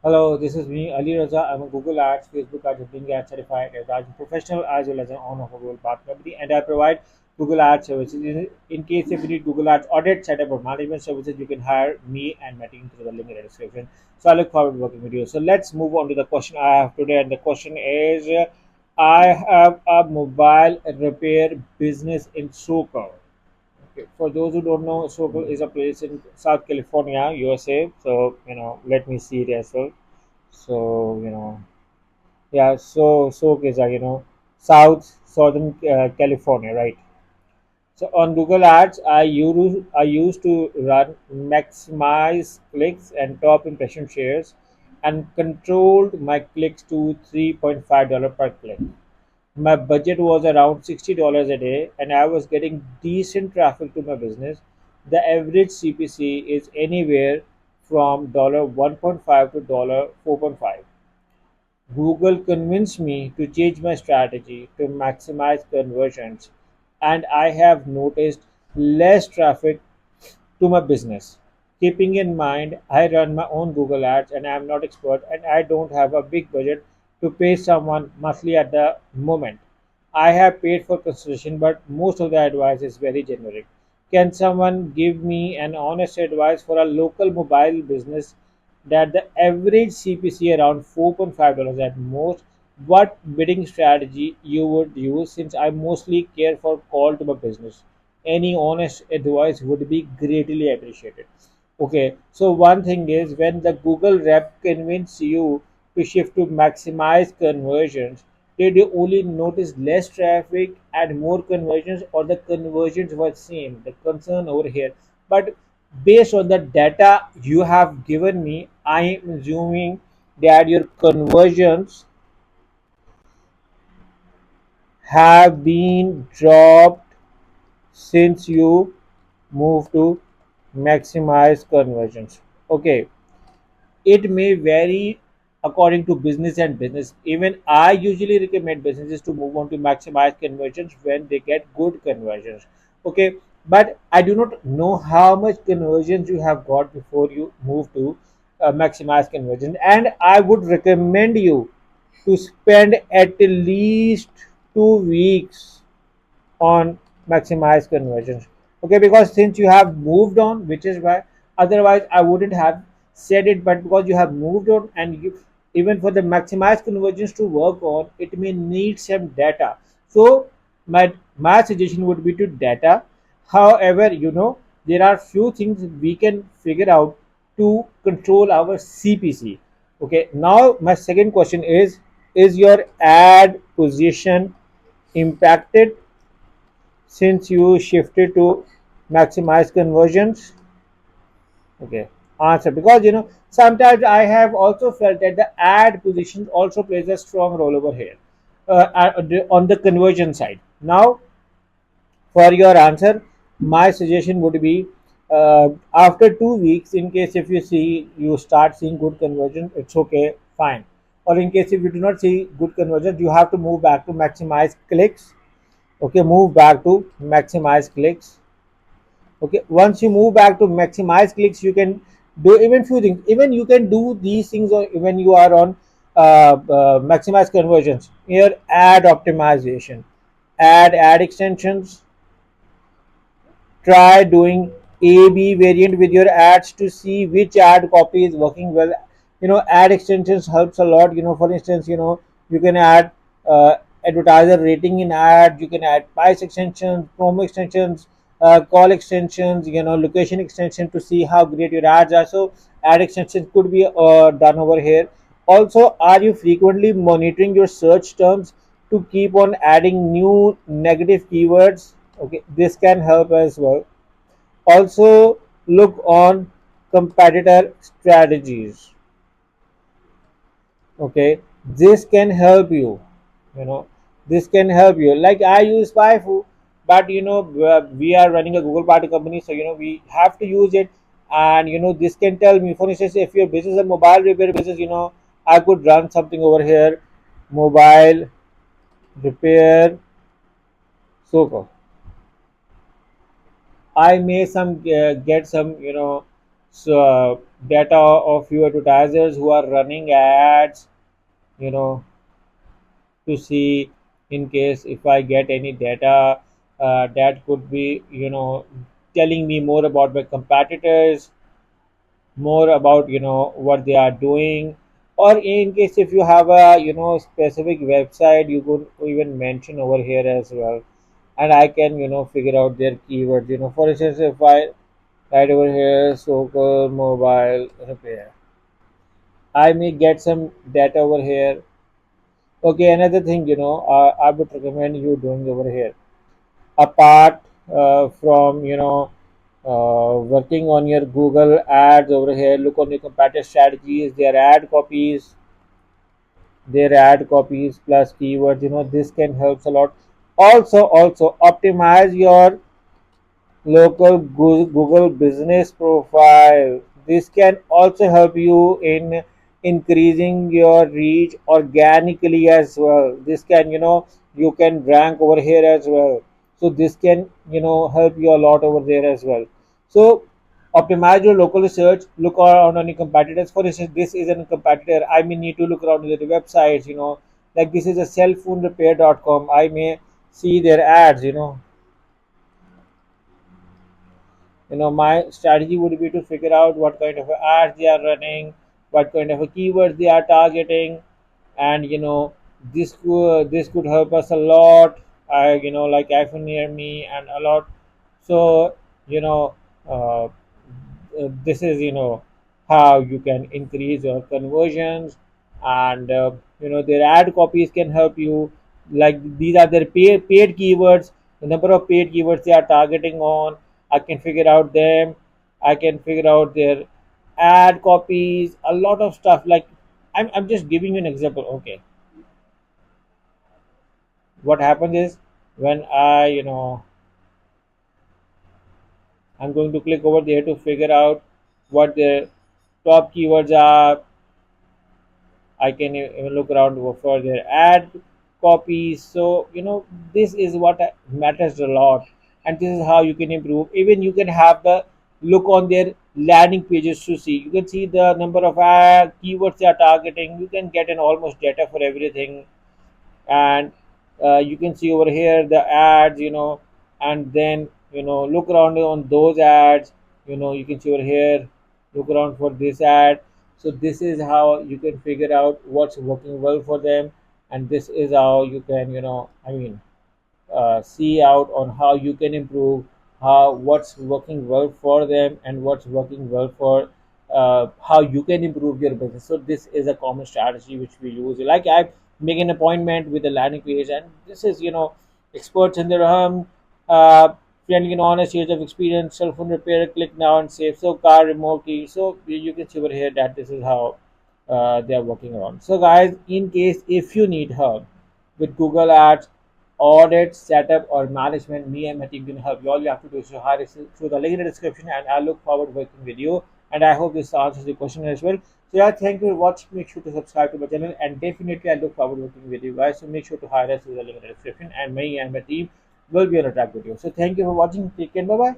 Hello, this is me, Ali Raza. I'm a Google Ads, Facebook Ads, and Bing Ads certified as a professional as well as an owner of a Google partner company, and I provide Google Ads services. In case if you need Google Ads audit, setup, or management services, you can hire me and my team through the link in the description. So I look forward to working with you. So let's move on to the question I have today, and the question is, I have a mobile repair business in SoCal. Okay. For those who don't know, SoCal is a place in South California, USA. So let me see it as well. So yeah. So is Southern California, right? So on Google Ads, I used to run maximize clicks and top impression shares, and controlled my clicks to $3.5 per click. My budget was around $60 a day, and I was getting decent traffic to my business. The average CPC is anywhere from $1.5 to $4.5. Google convinced me to change my strategy to maximize conversions, and I have noticed less traffic to my business. Keeping in mind, I run my own Google Ads and I am not expert and I don't have a big budget to pay someone monthly at the moment. I have paid for consultation, but most of the advice is very generic. Can someone give me an honest advice for a local mobile business that the average CPC around $4.5 at most? What bidding strategy you would use, since I mostly care for call to my business? Any honest advice would be greatly appreciated. Okay, so one thing is, when the Google rep convince you to shift to maximize conversions, did you only notice less traffic and more conversions, or the conversions were same? The concern over here. But based on the data you have given me, I am assuming that your conversions have been dropped since you move to maximize conversions. Okay, it may vary according to business and business. Even I usually recommend businesses to move on to maximize conversions when they get good conversions. Okay, but I do not know how much conversions you have got before you move to maximize conversions, and I would recommend you to spend at least 2 weeks on maximize conversions. Okay, because since you have moved on, which is why, otherwise I wouldn't have said it, but because you have moved on, and you, even for the maximize conversions to work on, it may need some data. So my suggestion would be to data. However, there are few things we can figure out to control our CPC. Okay, now my second question is your ad position impacted since you shifted to maximize conversions? Okay, answer. Because sometimes I have also felt that the ad position also plays a strong role over here, on the conversion side. Now, for your answer, my suggestion would be, after 2 weeks, in case if you see you start seeing good conversion, it's okay, fine. Or in case if you do not see good conversion, you have to move back to maximize clicks. Okay, move back to maximize clicks. Okay, once you move back to maximize clicks, you can do even few things. Even you can do these things when you are on maximize conversions. Here, ad optimization, ad extensions. Try doing A/B variant with your ads to see which ad copy is working well. Ad extensions helps a lot. For instance, you can add advertiser rating in ad. You can add price extensions, promo extensions, call extensions. Location extension to see how great your ads are. So ad extensions could be done over here. Also, are you frequently monitoring your search terms to keep on adding new negative keywords? Okay, this can help as well. Also, look on competitor strategies. Okay, this can help you. You know, this can help you. Like I use Spyfu, but we are running a Google party company, so we have to use it. And this can tell me, for instance, if your business is a mobile repair business, I could run something over here, mobile repair. So I may some get some data of few advertisers who are running ads, you know, to see in case if I get any data that could be, telling me more about my competitors, more about what they are doing, or in case if you have a specific website, you could even mention over here as well, and I can figure out their keywords. For instance, if I write over here SoCal mobile repair, I may get some data over here. Okay, another thing, I would recommend you doing over here, apart from working on your Google ads over here, look on your competitive strategies, their ad copies plus keywords. This can help a lot. Also optimize your local Google business profile. This can also help you in increasing your reach organically as well. This can, you can rank over here as well. So this can, help you a lot over there as well. So optimize your local research, look around on your competitors. For instance, this is a competitor. I may need to look around at the websites, like this is a cellphonerepair.com. I may see their ads, my strategy would be to figure out what kind of ads they are running, what kind of keywords they are targeting, and this could help us a lot. I like iPhone near me and a lot. So you know uh, this is how you can increase your conversions, and their ad copies can help you. Like these are their paid keywords, the number of paid keywords they are targeting on. I can figure out them. I can figure out their ad copies, a lot of stuff. Like I'm just giving you an example. Okay, what happens is when I'm going to click over there to figure out what the top keywords are. I can even look around for their ad copies. So this is what matters a lot, and this is how you can improve. Even you can have the look on their landing pages to see. You can see the number of keywords they are targeting. You can get an almost data for everything, and you can see over here the ads, and then look around on those ads. You can see over here, look around for this ad. So this is how you can figure out what's working well for them, and this is how you can see out on how you can improve, how what's working well for them and what's working well for how you can improve your business. So this is a common strategy which we use. Like I make an appointment with a landing page, and this is experts in their uh, friendly and honest years of experience, cell phone repair, click now and save. So car remote key. So you can see over here that this is how they are working around. So guys, in case if you need help with Google Ads, audit, setup, or management, me and my team can help you. All you have to do is to hire us through the link in the description, and I look forward to working with you. And I hope this answers the question as well. So yeah, thank you for watching. Make sure to subscribe to my channel, and definitely I look forward to working with you guys. So make sure to hire us through the link in the description, and me and my team will be on a track with you. So thank you for watching. Take care. Bye bye.